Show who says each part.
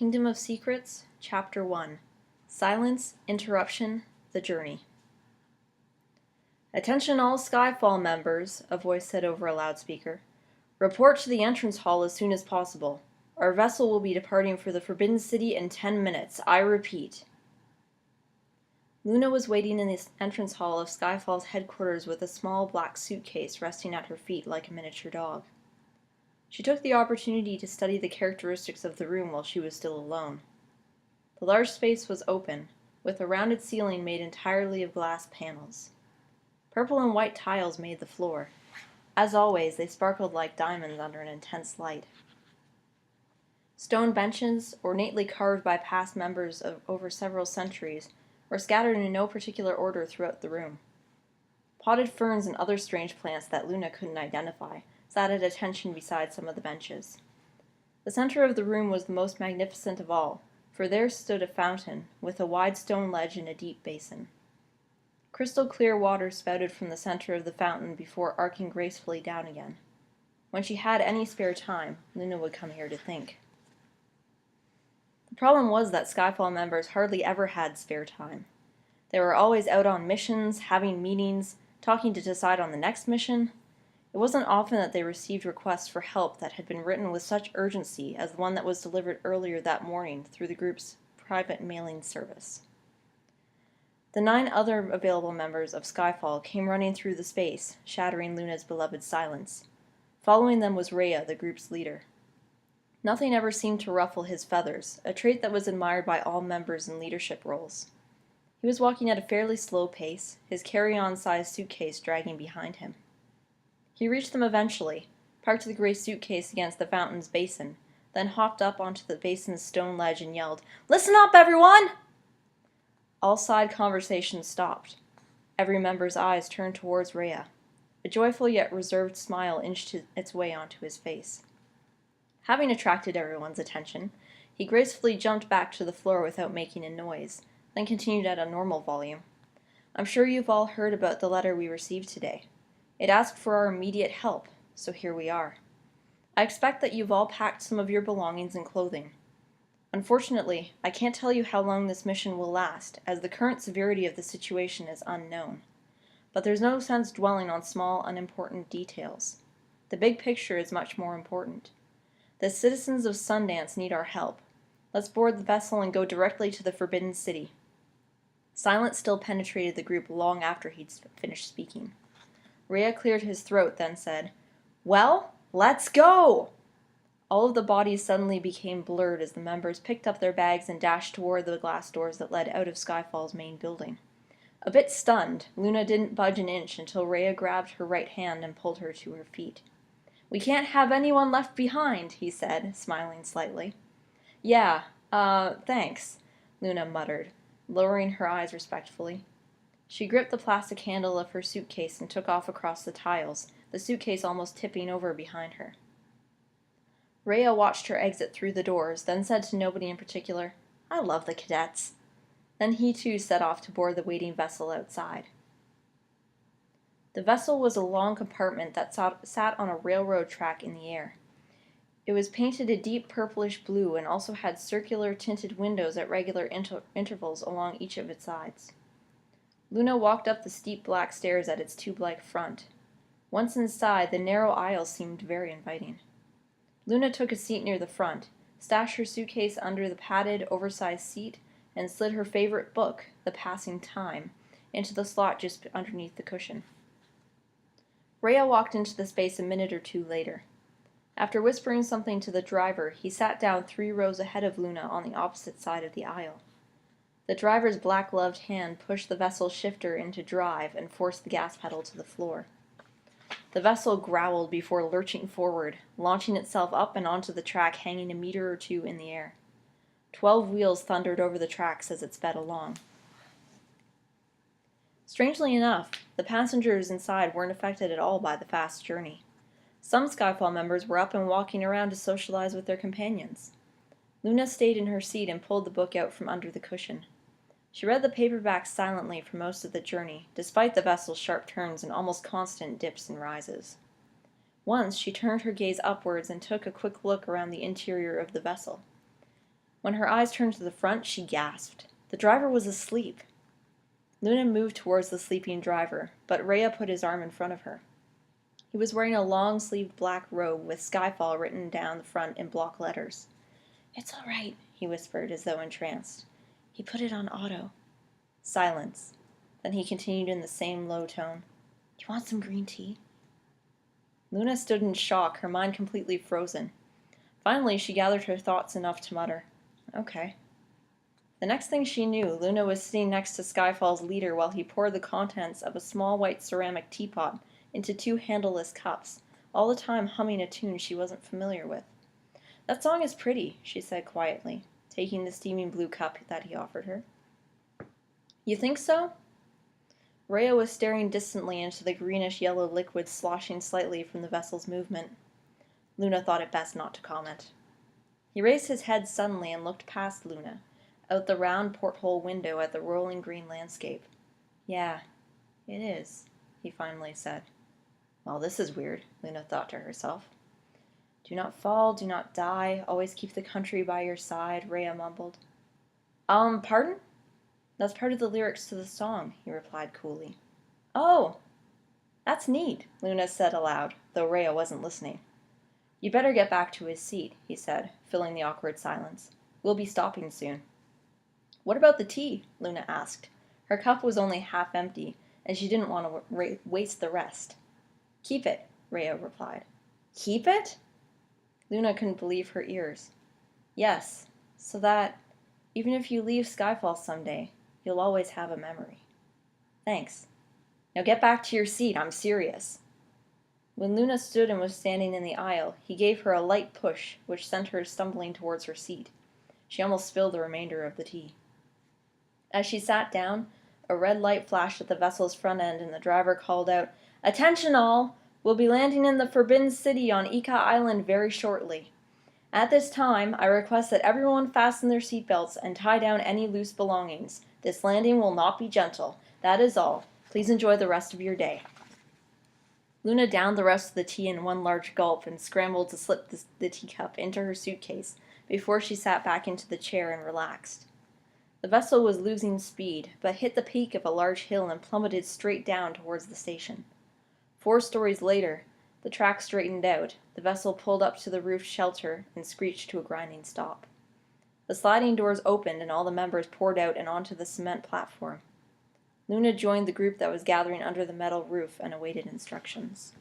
Speaker 1: Kingdom of Secrets, Chapter 1 Silence, Interruption, The Journey. "Attention all Skyfall members," a voice said over a loudspeaker. "Report to the entrance hall as soon as possible. Our vessel will be departing for the Forbidden City in 10 minutes. I repeat." Luna was waiting in the entrance hall of Skyfall's headquarters with a small black suitcase resting at her feet like a miniature dog. She took the opportunity to study the characteristics of the room while she was still alone. The large space was open, with a rounded ceiling made entirely of glass panels. Purple and white tiles made the floor. As always, they sparkled like diamonds under an intense light. Stone benches, ornately carved by past members of over several centuries, were scattered in no particular order throughout the room. Potted ferns and other strange plants that Luna couldn't identify sat at attention beside some of the benches. The center of the room was the most magnificent of all, for there stood a fountain, with a wide stone ledge and a deep basin. Crystal clear water spouted from the center of the fountain before arcing gracefully down again. When she had any spare time, Luna would come here to think. The problem was that Skyfall members hardly ever had spare time. They were always out on missions, having meetings, talking to decide on the next mission. It wasn't often that they received requests for help that had been written with such urgency as the one that was delivered earlier that morning through the group's private mailing service. The 9 other available members of Skyfall came running through the space, shattering Luna's beloved silence. Following them was Rhea, the group's leader. Nothing ever seemed to ruffle his feathers, a trait that was admired by all members in leadership roles. He was walking at a fairly slow pace, his carry-on-sized suitcase dragging behind him. He reached them eventually, parked the gray suitcase against the fountain's basin, then hopped up onto the basin's stone ledge and yelled, "Listen up, everyone!" All side conversations stopped. Every member's eyes turned towards Rhea. A joyful yet reserved smile inched its way onto his face. Having attracted everyone's attention, he gracefully jumped back to the floor without making a noise, then continued at a normal volume. "I'm sure you've all heard about the letter we received today. It asked for our immediate help, so here we are. I expect that you've all packed some of your belongings and clothing. Unfortunately, I can't tell you how long this mission will last, as the current severity of the situation is unknown. But there's no sense dwelling on small, unimportant details. The big picture is much more important. The citizens of Sundance need our help. Let's board the vessel and go directly to the Forbidden City." Silence still penetrated the group long after he'd finished speaking. Rhea cleared his throat, then said, "Well, let's go!" All of the bodies suddenly became blurred as the members picked up their bags and dashed toward the glass doors that led out of Skyfall's main building. A bit stunned, Luna didn't budge an inch until Rhea grabbed her right hand and pulled her to her feet. "We can't have anyone left behind," he said, smiling slightly. "Yeah, thanks," Luna muttered, lowering her eyes respectfully. She gripped the plastic handle of her suitcase and took off across the tiles, the suitcase almost tipping over behind her. Rhea watched her exit through the doors, then said to nobody in particular, "I love the cadets." Then he too set off to board the waiting vessel outside. The vessel was a long compartment that sat on a railroad track in the air. It was painted a deep purplish blue and also had circular tinted windows at regular intervals along each of its sides. Luna walked up the steep black stairs at its tube-like front. Once inside, the narrow aisle seemed very inviting. Luna took a seat near the front, stashed her suitcase under the padded, oversized seat, and slid her favorite book, The Passing Time, into the slot just underneath the cushion. Rhea walked into the space a minute or two later. After whispering something to the driver, he sat down 3 rows ahead of Luna on the opposite side of the aisle. The driver's black-gloved hand pushed the vessel's shifter into drive and forced the gas pedal to the floor. The vessel growled before lurching forward, launching itself up and onto the track hanging a meter or 2 in the air. 12 wheels thundered over the tracks as it sped along. Strangely enough, the passengers inside weren't affected at all by the fast journey. Some Skyfall members were up and walking around to socialize with their companions. Luna stayed in her seat and pulled the book out from under the cushion. She read the paperback silently for most of the journey, despite the vessel's sharp turns and almost constant dips and rises. Once she turned her gaze upwards and took a quick look around the interior of the vessel. When her eyes turned to the front, she gasped. The driver was asleep. Luna moved towards the sleeping driver, but Rhea put his arm in front of her. He was wearing a long-sleeved black robe with Skyfall written down the front in block letters. "It's all right," he whispered, as though entranced. "He put it on auto." Silence. Then he continued in the same low tone. "You want some green tea?" Luna stood in shock, her mind completely frozen. Finally, she gathered her thoughts enough to mutter, "Okay." The next thing she knew, Luna was sitting next to Skyfall's leader while he poured the contents of a small white ceramic teapot into two handleless cups, all the time humming a tune she wasn't familiar with. "That song is pretty," she said quietly, taking the steaming blue cup that he offered her. "You think so?" Rhea was staring distantly into the greenish-yellow liquid sloshing slightly from the vessel's movement. Luna thought it best not to comment. He raised his head suddenly and looked past Luna, out the round porthole window at the rolling green landscape. "Yeah, it is," he finally said. "Well, this is weird," Luna thought to herself. "Do not fall, do not die, always keep the country by your side," Rhea mumbled. Pardon?" "That's part of the lyrics to the song," he replied coolly. "Oh, that's neat," Luna said aloud, though Rhea wasn't listening. "You'd better get back to his seat," he said, filling the awkward silence. "We'll be stopping soon." "What about the tea?" Luna asked. Her cup was only half empty, and she didn't want to waste the rest. "Keep it," Rhea replied. "Keep it?" Luna couldn't believe her ears. "Yes, so that, even if you leave Skyfall someday, you'll always have a memory." "Thanks. Now get back to your seat, I'm serious." When Luna stood and was standing in the aisle, he gave her a light push, which sent her stumbling towards her seat. She almost spilled the remainder of the tea. As she sat down, a red light flashed at the vessel's front end and the driver called out, "Attention all! We'll be landing in the Forbidden City on Ika Island very shortly. At this time, I request that everyone fasten their seatbelts and tie down any loose belongings. This landing will not be gentle. That is all. Please enjoy the rest of your day." Luna downed the rest of the tea in one large gulp and scrambled to slip the teacup into her suitcase before she sat back into the chair and relaxed. The vessel was losing speed, but hit the peak of a large hill and plummeted straight down towards the station. 4 stories later, the track straightened out, the vessel pulled up to the roofed shelter and screeched to a grinding stop. The sliding doors opened and all the members poured out and onto the cement platform. Luna joined the group that was gathering under the metal roof and awaited instructions.